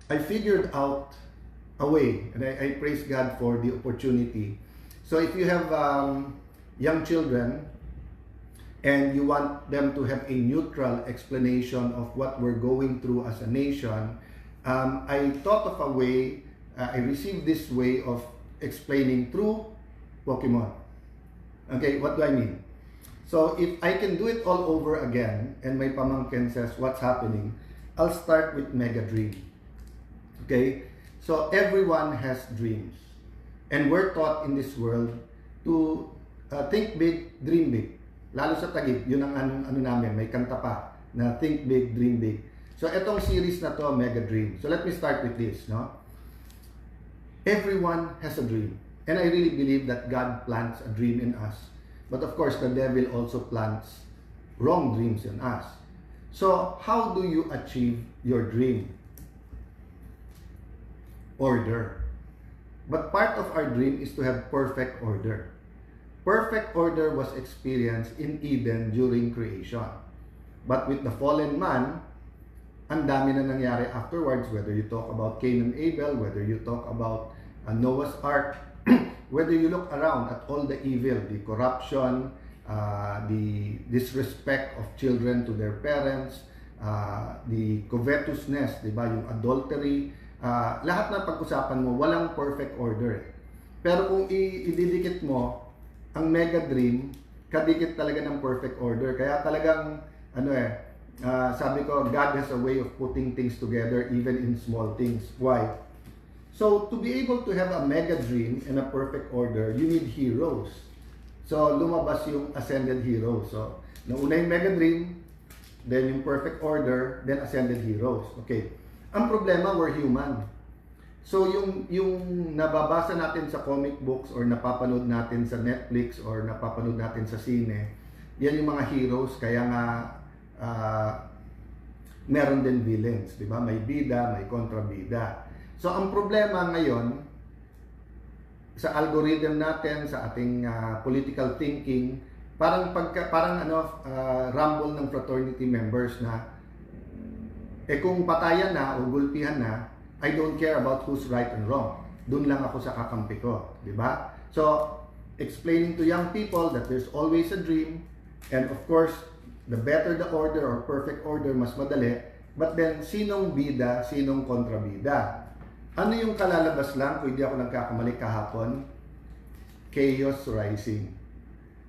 I figured out a way, and I praise God for the opportunity. So if you have young children and you want them to have a neutral explanation of what we're going through as a nation, I thought of a way, I received this way of explaining through Pokemon. Okay, what do I mean? So if I can do it all over again and my pamangkin says what's happening, I'll start with Mega Dream. Okay? So everyone has dreams. And we're taught in this world to think big, dream big. Lalo sa Taguig, yun ang ano namin, may kanta pa na think big, dream big. So etong series na to, Mega Dream. So let me start with this, no? Everyone has a dream. And I really believe that God plants a dream in us. But of course, the devil also plants wrong dreams in us. So how do you achieve your dream? Order. But part of our dream is to have perfect order. Perfect order was experienced in Eden during creation. But with the fallen man, ang dami na nangyari afterwards, whether you talk about Cain and Abel, whether you talk about Noah's Ark, whether you look around at all the evil, the corruption, the disrespect of children to their parents, the covetousness, di ba, yung adultery, lahat ng pag-usapan mo, walang perfect order. Pero kung ididikit mo, ang Mega Dream, kadikit talaga ng perfect order. Kaya talagang, sabi ko, God has a way of putting things together even in small things. Why? So, to be able to have a mega dream and a perfect order, you need heroes. So, lumabas yung ascended heroes. So, nauna yung mega dream, then yung perfect order, then ascended heroes. Okay. Ang problema, we're human. So, yung nababasa natin sa comic books or napapanood natin sa Netflix or napapanood natin sa sine, yan yung mga heroes, kaya nga meron din villains, di ba? May bida, may kontrabida. So, ang problema ngayon, sa algorithm natin, sa ating political thinking, parang rumble ng fraternity members na, kung patayan na o gulpihan na, I don't care about who's right and wrong. Doon lang ako sa kakampi ko, di ba? So, explaining to young people that there's always a dream, and of course, the better the order or perfect order, mas madali. But then, sinong bida, sinong kontrabida? Ano yung kalalabas lang, kung hindi ako nagkakamali kahapon? Chaos rising.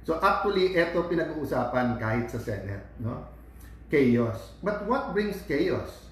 So actually, ito pinag-uusapan kahit sa Senate, no? Chaos. But what brings chaos?